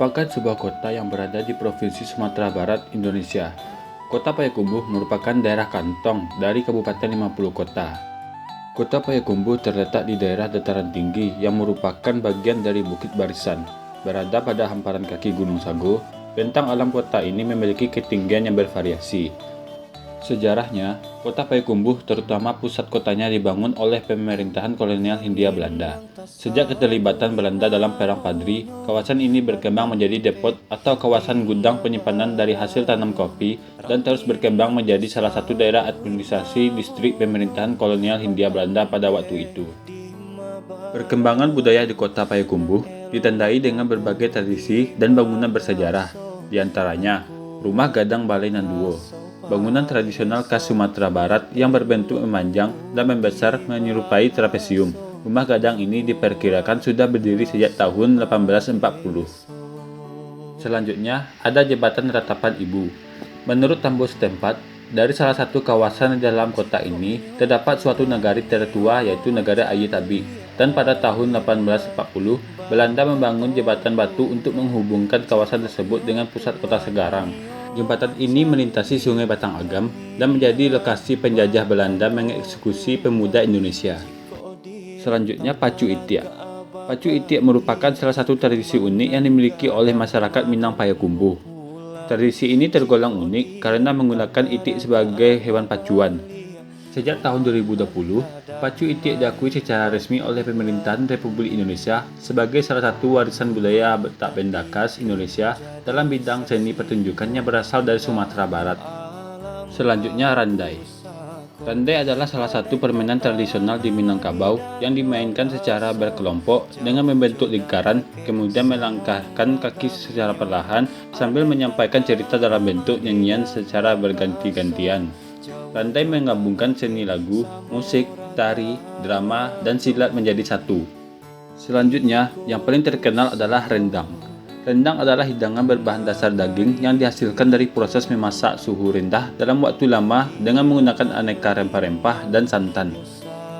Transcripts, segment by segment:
merupakan sebuah kota yang berada di Provinsi Sumatera Barat, Indonesia. Kota Payakumbuh merupakan daerah kantong dari Kabupaten 50 Kota. Kota Payakumbuh terletak di daerah dataran tinggi yang merupakan bagian dari Bukit Barisan. Berada pada hamparan kaki Gunung Sago, bentang alam kota ini memiliki ketinggian yang bervariasi. Sejarahnya, kota Payakumbuh terutama pusat kotanya dibangun oleh pemerintahan kolonial Hindia Belanda. Sejak keterlibatan Belanda dalam Perang Padri, kawasan ini berkembang menjadi depot atau kawasan gudang penyimpanan dari hasil tanam kopi dan terus berkembang menjadi salah satu daerah administrasi distrik pemerintahan kolonial Hindia Belanda pada waktu itu. Perkembangan budaya di kota Payakumbuh ditandai dengan berbagai tradisi dan bangunan bersejarah, di antaranya Rumah Gadang Balai Nanduo, bangunan tradisional khas Sumatera Barat yang berbentuk memanjang dan membesar menyerupai trapesium. Rumah gadang ini diperkirakan sudah berdiri sejak tahun 1840. Selanjutnya, ada Jembatan Ratapan Ibu. Menurut tambah setempat, dari salah satu kawasan di dalam kota ini terdapat suatu nagari tertua yaitu Negara Ayetabi. Dan pada tahun 1840, Belanda membangun jembatan batu untuk menghubungkan kawasan tersebut dengan pusat kota Segarang. Jembatan ini melintasi Sungai Batang Agam dan menjadi lokasi penjajah Belanda mengeksekusi pemuda Indonesia. Selanjutnya, Pacu Itiak. Pacu Itiak merupakan salah satu tradisi unik yang dimiliki oleh masyarakat Minang Payakumbuh. Tradisi ini tergolong unik karena menggunakan itik sebagai hewan pacuan. Sejak tahun 2020, Pacu Itiak diakui secara resmi oleh pemerintahan Republik Indonesia sebagai salah satu warisan budaya tak benda khas Indonesia dalam bidang seni pertunjukannya berasal dari Sumatera Barat. Selanjutnya, Randai. Randai adalah salah satu permainan tradisional di Minangkabau yang dimainkan secara berkelompok dengan membentuk lingkaran, kemudian melangkahkan kaki secara perlahan sambil menyampaikan cerita dalam bentuk nyanyian secara berganti-gantian. Randai menggabungkan seni lagu, musik, tari, drama, dan silat menjadi satu. Selanjutnya, yang paling terkenal adalah rendang. Rendang adalah hidangan berbahan dasar daging yang dihasilkan dari proses memasak suhu rendah dalam waktu lama dengan menggunakan aneka rempah-rempah dan santan.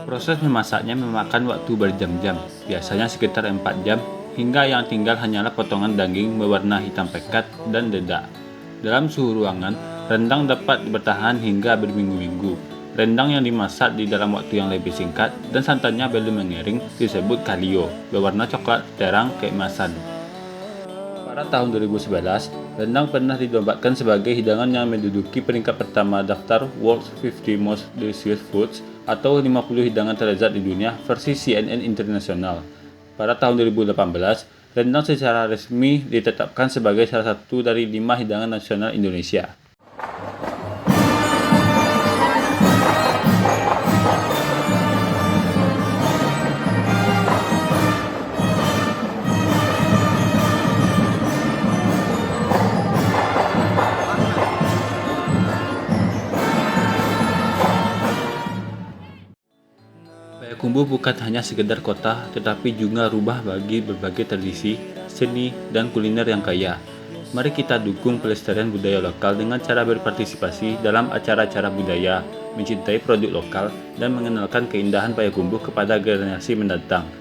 Proses memasaknya memakan waktu berjam-jam, biasanya sekitar 4 jam, hingga yang tinggal hanyalah potongan daging berwarna hitam pekat dan dedak. Dalam suhu ruangan, rendang dapat bertahan hingga berminggu-minggu. Rendang yang dimasak di dalam waktu yang lebih singkat dan santannya belum mengering disebut kalio, berwarna coklat terang keemasan. Pada tahun 2011, rendang pernah dinobatkan sebagai hidangan yang menduduki peringkat pertama daftar World's 50 Most Delicious Foods atau 50 hidangan terlezat di dunia versi CNN International. Pada tahun 2018, rendang secara resmi ditetapkan sebagai salah satu dari 5 hidangan nasional Indonesia. Payakumbuh bukan hanya sekedar kota, tetapi juga rumah bagi berbagai tradisi, seni, dan kuliner yang kaya. Mari kita dukung pelestarian budaya lokal dengan cara berpartisipasi dalam acara-acara budaya, mencintai produk lokal, dan mengenalkan keindahan Payakumbuh kepada generasi mendatang.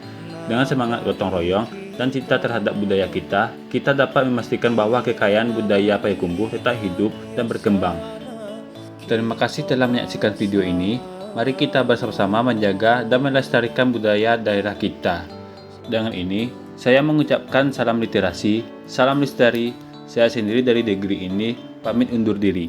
Dengan semangat gotong royong dan cinta terhadap budaya kita dapat memastikan bahwa kekayaan budaya Payakumbuh tetap hidup dan berkembang. Terima kasih telah menyaksikan video ini. Mari kita bersama-sama menjaga dan melestarikan budaya daerah kita. Dengan ini, saya mengucapkan salam literasi, salam lestari. Saya sendiri dari negeri ini, pamit undur diri.